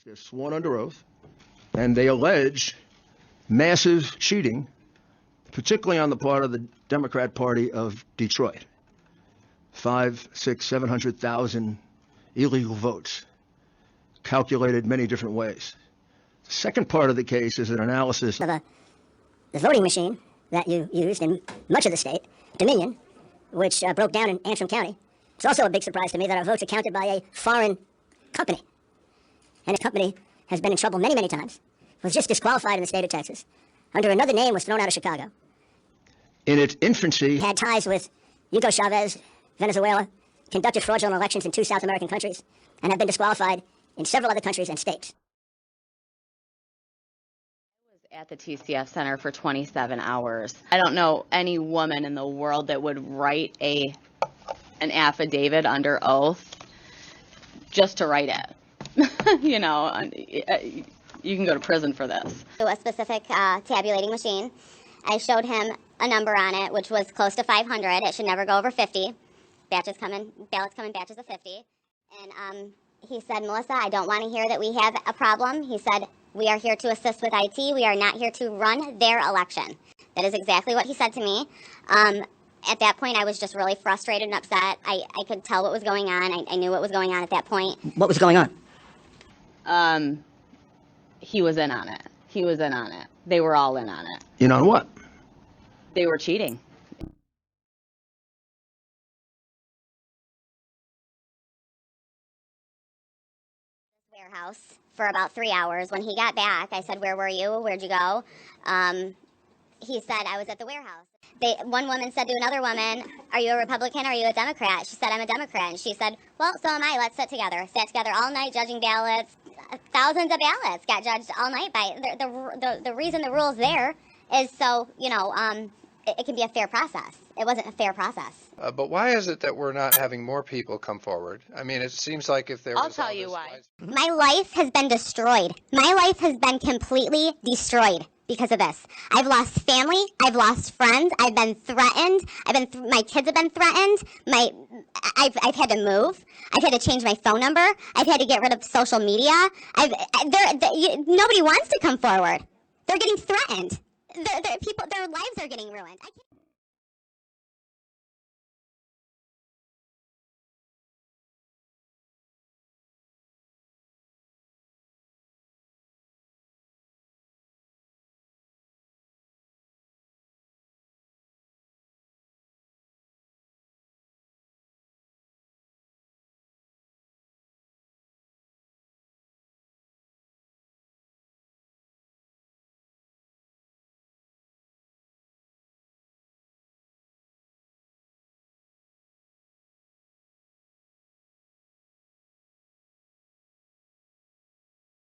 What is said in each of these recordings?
They're sworn under oath, and they allege massive cheating, particularly on the part of the Democrat Party of Detroit. 500,000, 600,000, 700,000 illegal votes, calculated many different ways. The second part of the case is an analysis of the voting machine that you used in much of the state, Dominion, which broke down in Antrim County. It's also a big surprise to me that our votes are counted by a foreign company. And a company has been in trouble many, many times. Was just disqualified in the state of Texas. Under another name, was thrown out of Chicago. In its infancy, had ties with Hugo Chavez, Venezuela, conducted fraudulent elections in 2 South American countries, and have been disqualified in several other countries and states. I was at the TCF Center for 27 hours. I don't know any woman in the world that would write an affidavit under oath just to write it. You know, you can go to prison for this. A specific tabulating machine. I showed him a number on it, which was close to 500. It should never go over 50. Ballots come in batches of 50. And he said, Melissa, I don't want to hear that we have a problem. He said, we are here to assist with IT. We are not here to run their election. That is exactly what he said to me. At that point, I was just really frustrated and upset. I could tell what was going on. I knew what was going on at that point. What was going on? He was in on it. He was in on it. They were all in on it. in on what? They were cheating. Warehouse for about 3 hours. When he got back, I said, where were you? Where'd you go? He said, I was at the warehouse. One woman said to another woman, are you a Republican or are you a Democrat? She said, I'm a Democrat. And she said, well, so am I. Let's sit together. Sat together all night judging ballots. Thousands of ballots got judged all night by the reason the rule's there is so, you know, it can be a fair process. It wasn't a fair process. But why is it that we're not having more people come forward? I mean, it seems like if there was... I'll tell you why. My life has been destroyed. My life has been completely destroyed because of this. I've lost family. I've lost friends. I've been threatened. My kids have been threatened. I've had to move. I've had to change my phone number. I've had to get rid of social media. Nobody wants to come forward. They're getting threatened. Their lives are getting ruined.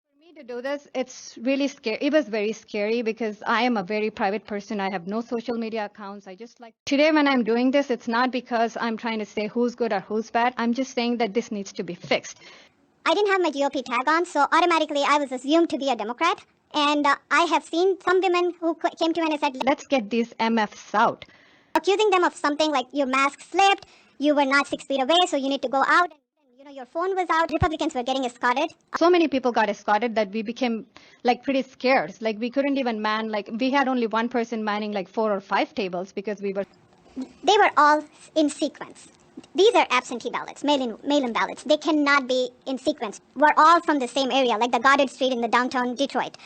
For me to do this, it's really scary. It was very scary because I am a very private person. I have no social media accounts. I just like today when I'm doing this, it's not because I'm trying to say who's good or who's bad. I'm just saying that this needs to be fixed. I didn't have my GOP tag on, so automatically I was assumed to be a Democrat. And I have seen some women who came to me and said, Let's get these MFs out. Accusing them of something like your mask slipped, you were not 6 feet away, so you need to go out. You know, your phone was out. Republicans were getting escorted. So many people got escorted that we became like pretty scared. Like we couldn't even man, like we had only one person manning like 4 or 5 tables because we were. They were all in sequence. These are absentee ballots, mail-in ballots. They cannot be in sequence. We're all from the same area, like the Goddard Street in the downtown Detroit.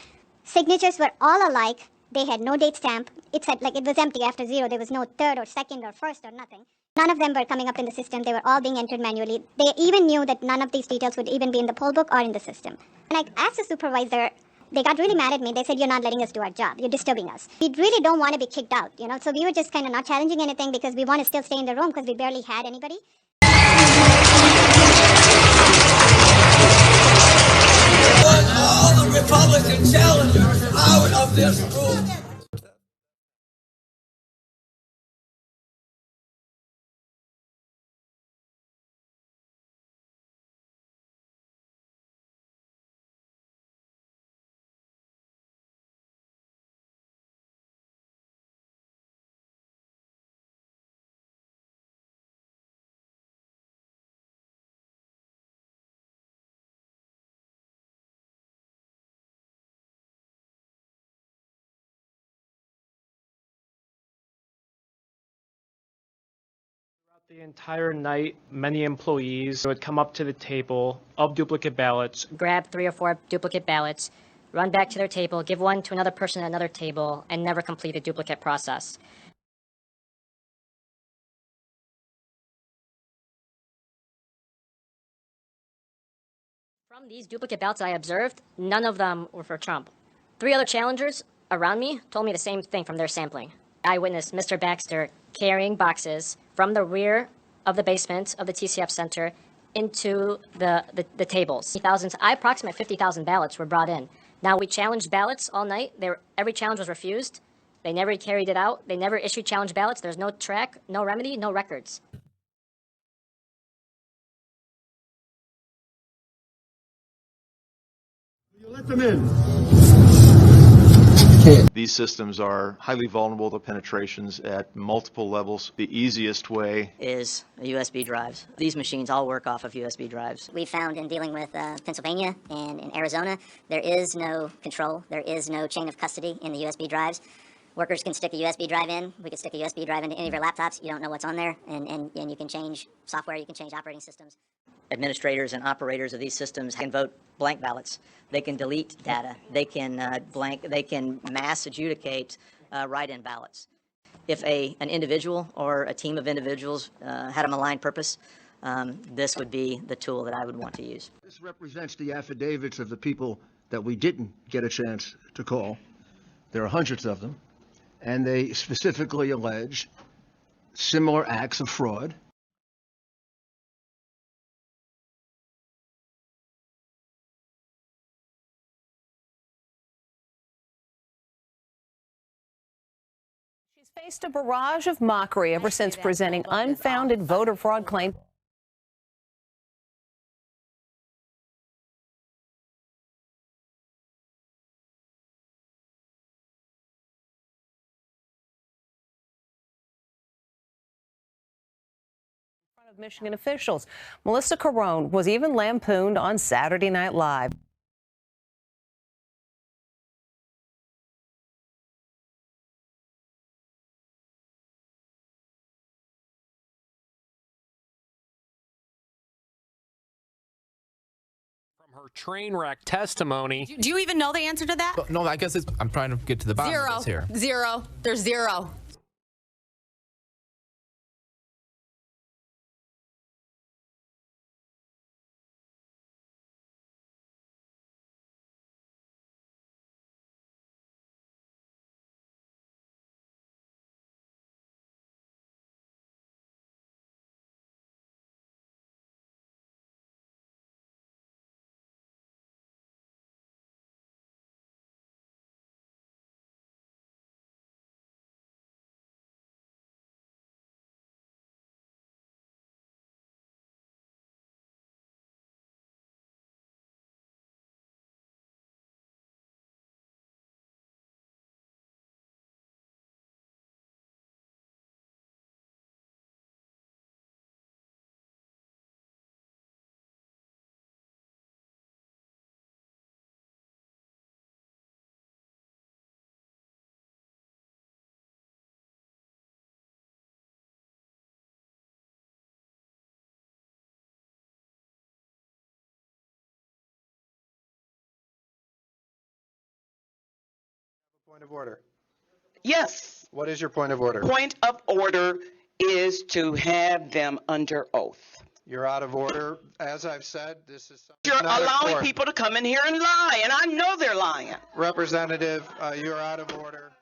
Signatures were all alike. They had no date stamp. It said like it was empty after 0. There was no 3rd or 2nd or 1st or nothing. None of them were coming up in the system. They were all being entered manually. They even knew that none of these details would even be in the poll book or in the system. And I asked the supervisor, they got really mad at me. They said, you're not letting us do our job. You're disturbing us. We really don't want to be kicked out, you know. So we were just kind of not challenging anything because we want to still stay in the room because we barely had anybody. All the Republican challengers out of this room. The entire night, many employees would come up to the table of duplicate ballots. Grab 3 or 4 duplicate ballots, run back to their table, give one to another person at another table, and never complete the duplicate process. From these duplicate ballots I observed, none of them were for Trump. 3 other challengers around me told me the same thing from their sampling. I witnessed Mr. Baxter carrying boxes from the rear of the basement of the TCF Center into the tables. Approximately 50,000 ballots were brought in. Now, we challenged ballots all night. Every challenge was refused. They never carried it out. They never issued challenge ballots. There's no track, no remedy, no records. You let them in. These systems are highly vulnerable to penetrations at multiple levels. The easiest way Is USB drives. These machines all work off of USB drives. We found in dealing with Pennsylvania and in Arizona, there is no control, there is no chain of custody in the USB drives. Workers can stick a USB drive in. We could stick a USB drive into any of your laptops. You don't know what's on there, and you can change software, you can change operating systems. Administrators and operators of these systems can vote blank ballots. They can delete data. They can They can mass adjudicate write-in ballots. If an individual or a team of individuals had a malign purpose, this would be the tool that I would want to use. This represents the affidavits of the people that we didn't get a chance to call. There are hundreds of them, and they specifically allege similar acts of fraud. She's faced a barrage of mockery ever since presenting unfounded voter fraud claims. Of Michigan officials. Melissa Carone was even lampooned on Saturday Night Live. From her train wreck testimony. Do you even know the answer to that? No, I guess I'm trying to get to the bottom of this here. Zero. There's zero. Point of order. Yes. What is your point of order? Point of order is to have them under oath. You're out of order. As I've said, this is You're not allowing people to come in here and lie, and I know they're lying. Representative, you're out of order.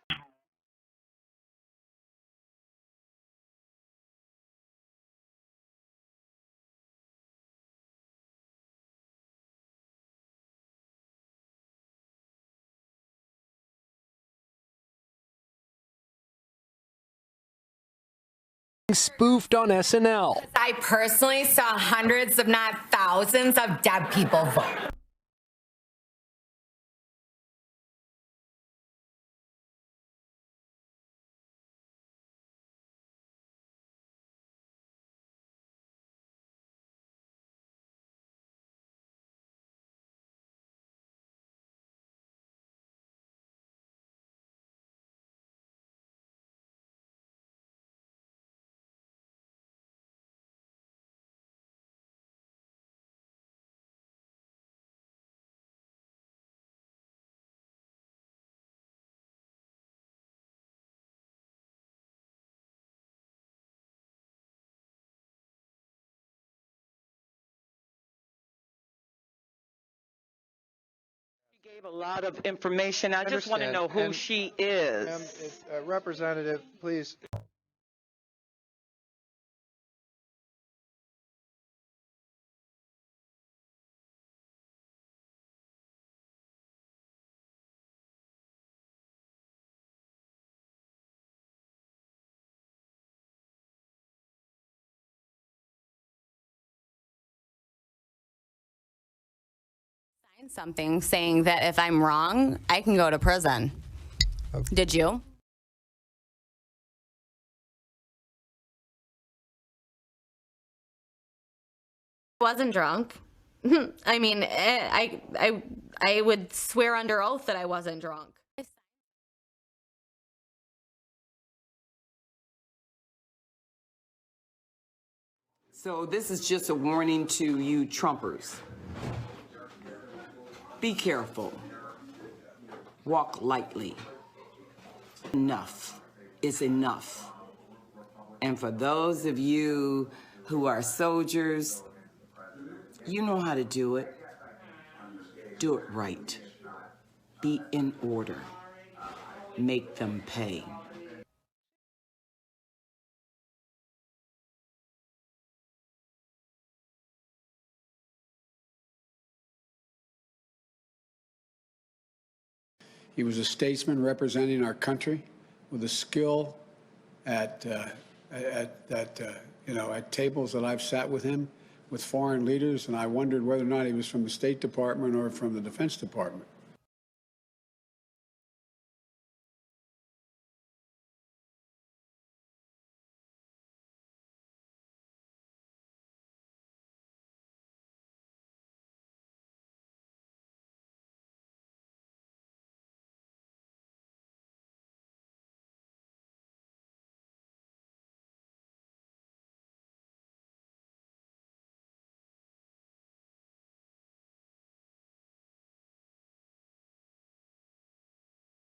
Spoofed on SNL. I personally saw hundreds, if not thousands, of dead people vote. gave a lot of information. I just want to know who she is. Representative, please. Something saying that if I'm wrong, I can go to prison. Okay. Did you? Wasn't drunk. I mean, I would swear under oath that I wasn't drunk. So this is just a warning to you Trumpers. Be careful. Walk lightly. Enough is enough. And for those of you who are soldiers, you know how to do it. Do it right. Be in order. Make them pay. He was a statesman representing our country with a skill at tables that I've sat with him, with foreign leaders, and I wondered whether or not he was from the State Department or from the Defense Department.